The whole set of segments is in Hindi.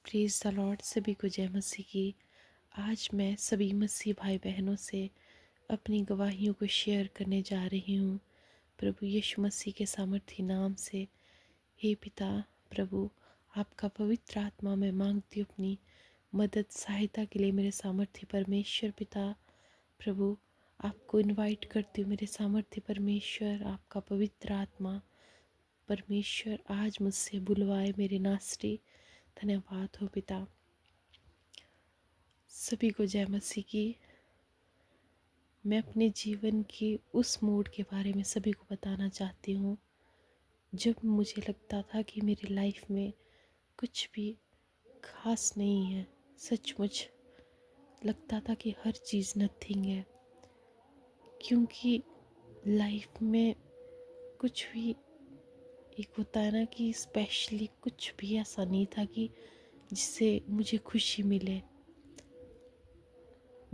Praise the Lord. सभी को जय मसीह की। आज मैं सभी मसीह भाई बहनों से अपनी गवाहियों को शेयर करने जा रही हूँ प्रभु यीशु मसीह के सामर्थी नाम से। हे पिता प्रभु, आपका पवित्र आत्मा मैं मांगती हूँ अपनी मदद सहायता के लिए। मेरे सामर्थी परमेश्वर पिता प्रभु, आपको इनवाइट करती हूँ। मेरे सामर्थी परमेश्वर, आपका पवित्र आत्मा परमेश्वर आज मुझसे बुलवाए मेरे नासरी। धन्यवाद हो पिता। सभी को जय मसीह की। मैं अपने जीवन के उस मोड़ के बारे में सभी को बताना चाहती हूँ जब मुझे लगता था कि मेरी लाइफ में कुछ भी खास नहीं है। सचमुच लगता था कि हर चीज़ नथिंग है, क्योंकि लाइफ में कुछ भी एक होता है ना कि स्पेशली कुछ भी ऐसा नहीं था कि जिससे मुझे खुशी मिले।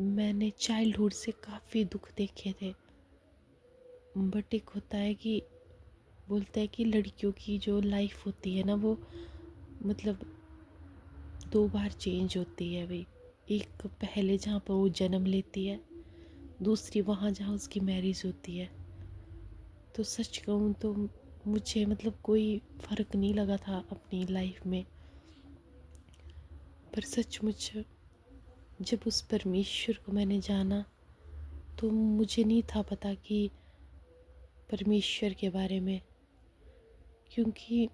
मैंने चाइल्डहुड से काफ़ी दुख देखे थे, बट एक होता है कि बोलते हैं कि लड़कियों की जो लाइफ होती है ना, वो मतलब दो बार चेंज होती है भाई। एक पहले जहाँ पर वो जन्म लेती है, दूसरी वहाँ जहाँ उसकी मैरिज होती है। तो सच कहूँ तो मुझे मतलब कोई फ़र्क नहीं लगा था अपनी लाइफ में, पर सचमुच जब उस परमेश्वर को मैंने जाना तो मुझे नहीं था पता कि परमेश्वर के बारे में, क्योंकि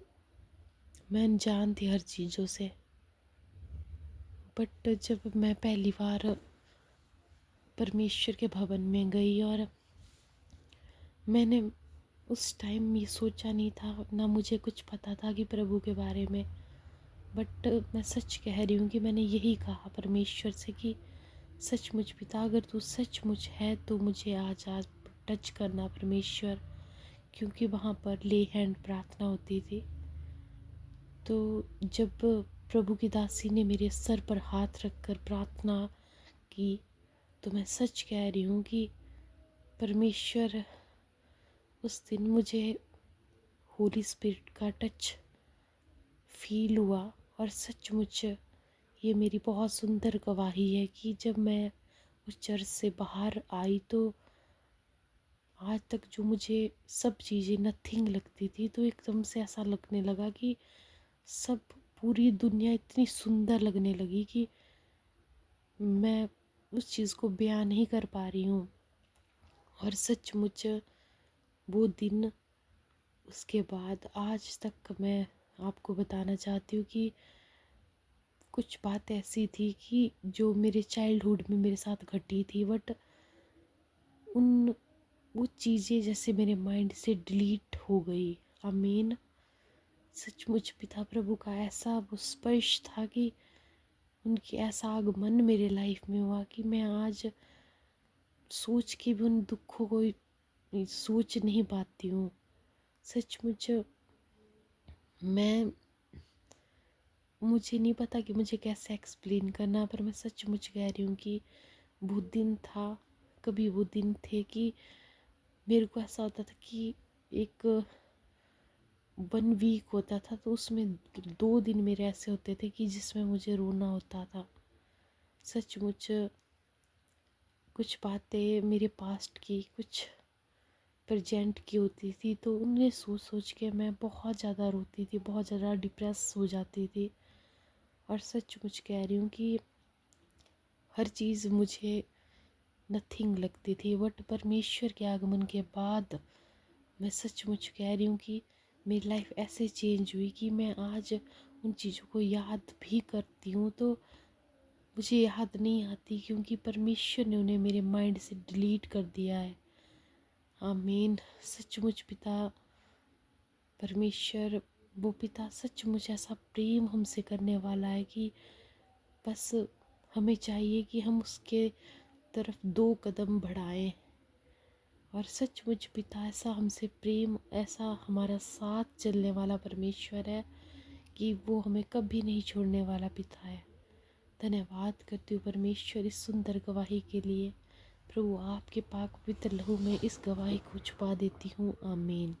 मैं अनजान थी हर चीज़ों से। बट जब मैं पहली बार परमेश्वर के भवन में गई और मैंने उस टाइम ये सोचा नहीं था, ना मुझे कुछ पता था कि प्रभु के बारे में। बट मैं सच कह रही हूँ कि मैंने यही कहा परमेश्वर से कि सचमुच पिता, अगर तू सचमुच है तो मुझे आज आज टच करना परमेश्वर, क्योंकि वहाँ पर ले हैंड प्रार्थना होती थी। तो जब प्रभु की दासी ने मेरे सर पर हाथ रखकर प्रार्थना की तो मैं सच कह रही हूँ कि परमेश्वर उस दिन मुझे होली स्पिरिट का टच फील हुआ। और सचमुच ये मेरी बहुत सुंदर गवाही है कि जब मैं उस चर्च से बाहर आई तो आज तक जो मुझे सब चीज़ें नथिंग लगती थी, तो एकदम से ऐसा लगने लगा कि सब पूरी दुनिया इतनी सुंदर लगने लगी कि मैं उस चीज़ को बयान नहीं कर पा रही हूँ। और सचमुच वो दिन, उसके बाद आज तक मैं आपको बताना चाहती हूँ कि कुछ बात ऐसी थी कि जो मेरे चाइल्डहुड में मेरे साथ घटी थी, बट वो चीज़ें जैसे मेरे माइंड से डिलीट हो गई। आमीन। सचमुच पिता प्रभु का ऐसा वो स्पर्श था कि उनकी ऐसा आगमन मेरे लाइफ में हुआ कि मैं आज सोच के भी उन दुखों को सोच नहीं पाती हूँ। सचमुच मैं मुझे नहीं पता कि मुझे कैसे एक्सप्लेन करना, पर मैं सचमुच कह रही हूँ कि वो दिन था, कभी वो दिन थे कि मेरे को ऐसा होता था कि एक 1 वीक होता था तो उसमें 2 दिन मेरे ऐसे होते थे कि जिसमें मुझे रोना होता था। सचमुच कुछ बातें मेरे पास्ट की, कुछ प्रेजेंट की होती थी, तो उन्हें सोच सोच के मैं बहुत ज़्यादा रोती थी, बहुत ज़्यादा डिप्रेस हो जाती थी। और सचमुच कह रही हूँ कि हर चीज़ मुझे नथिंग लगती थी, बट परमेश्वर के आगमन के बाद मैं सचमुच कह रही हूँ कि मेरी लाइफ ऐसे चेंज हुई कि मैं आज उन चीज़ों को याद भी करती हूँ तो मुझे याद नहीं आती, क्योंकि परमेश्वर ने उन्हें मेरे माइंड से डिलीट कर दिया है। आमीन। सचमुच पिता परमेश्वर, वो पिता सचमुच ऐसा प्रेम हमसे करने वाला है कि बस हमें चाहिए कि हम उसके तरफ 2 कदम बढ़ाएं। और सचमुच पिता ऐसा हमसे प्रेम, ऐसा हमारा साथ चलने वाला परमेश्वर है कि वो हमें कभी नहीं छोड़ने वाला पिता है। धन्यवाद करती हूँ परमेश्वर इस सुंदर गवाही के लिए। प्रभु आपके पाक पवित्र लहू में इस गवाही को छुपा देती हूँ। आमीन।